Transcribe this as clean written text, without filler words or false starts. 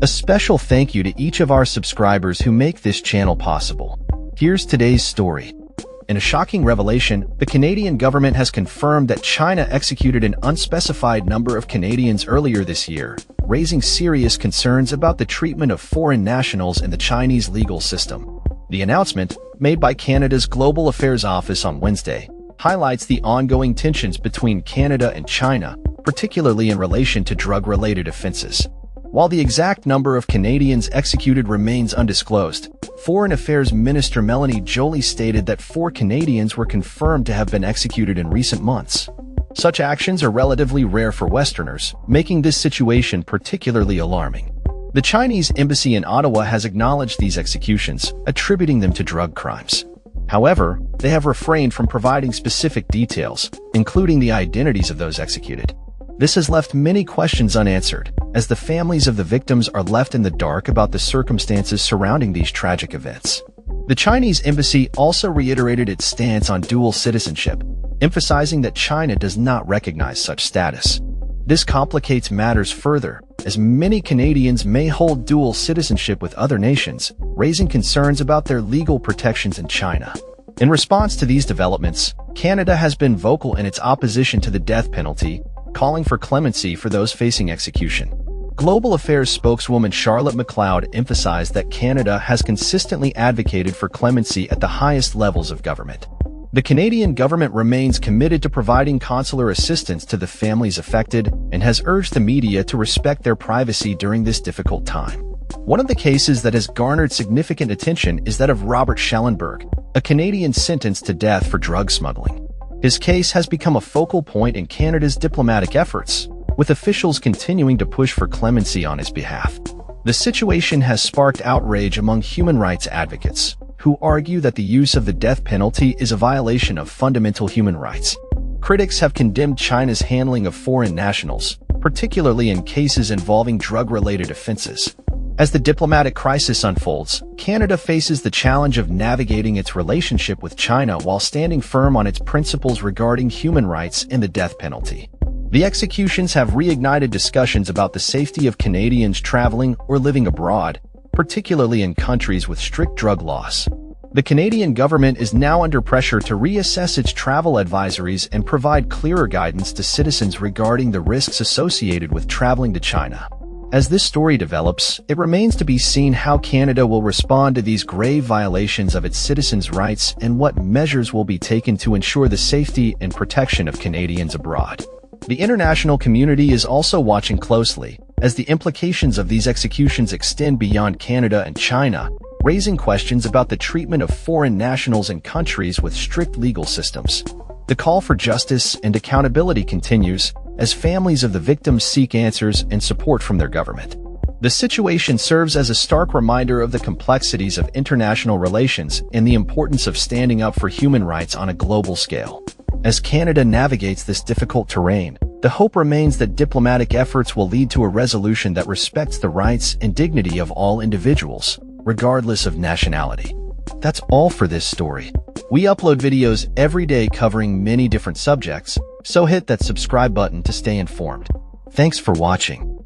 A special thank you to each of our subscribers who make this channel possible. Here's today's story. In a shocking revelation, the Canadian government has confirmed that China executed an unspecified number of Canadians earlier this year, raising serious concerns about the treatment of foreign nationals in the Chinese legal system. The announcement, made by Canada's Global Affairs Office on Wednesday, highlights the ongoing tensions between Canada and China, particularly in relation to drug-related offenses. While the exact number of Canadians executed remains undisclosed, Foreign Affairs Minister Melanie Joly stated that 4 Canadians were confirmed to have been executed in recent months. Such actions are relatively rare for Westerners, making this situation particularly alarming. The Chinese embassy in Ottawa has acknowledged these executions, attributing them to drug crimes. However, they have refrained from providing specific details, including the identities of those executed. This has left many questions unanswered, as the families of the victims are left in the dark about the circumstances surrounding these tragic events. The Chinese embassy also reiterated its stance on dual citizenship, emphasizing that China does not recognize such status. This complicates matters further, as many Canadians may hold dual citizenship with other nations, raising concerns about their legal protections in China. In response to these developments, Canada has been vocal in its opposition to the death penalty, calling for clemency for those facing execution. Global Affairs spokeswoman Charlotte McLeod emphasized that Canada has consistently advocated for clemency at the highest levels of government. The Canadian government remains committed to providing consular assistance to the families affected and has urged the media to respect their privacy during this difficult time. One of the cases that has garnered significant attention is that of Robert Schellenberg, a Canadian sentenced to death for drug smuggling. His case has become a focal point in Canada's diplomatic efforts, with officials continuing to push for clemency on his behalf. The situation has sparked outrage among human rights advocates, who argue that the use of the death penalty is a violation of fundamental human rights. Critics have condemned China's handling of foreign nationals, particularly in cases involving drug-related offenses. As the diplomatic crisis unfolds, Canada faces the challenge of navigating its relationship with China while standing firm on its principles regarding human rights and the death penalty. The executions have reignited discussions about the safety of Canadians traveling or living abroad, particularly in countries with strict drug laws. The Canadian government is now under pressure to reassess its travel advisories and provide clearer guidance to citizens regarding the risks associated with traveling to China. As this story develops, it remains to be seen how Canada will respond to these grave violations of its citizens' rights and what measures will be taken to ensure the safety and protection of Canadians abroad. The international community is also watching closely, as the implications of these executions extend beyond Canada and China, raising questions about the treatment of foreign nationals in countries with strict legal systems. The call for justice and accountability continues, as families of the victims seek answers and support from their government. The situation serves as a stark reminder of the complexities of international relations and the importance of standing up for human rights on a global scale. As Canada navigates this difficult terrain, the hope remains that diplomatic efforts will lead to a resolution that respects the rights and dignity of all individuals, regardless of nationality. That's all for this story. We upload videos every day covering many different subjects, so hit that subscribe button to stay informed. Thanks for watching.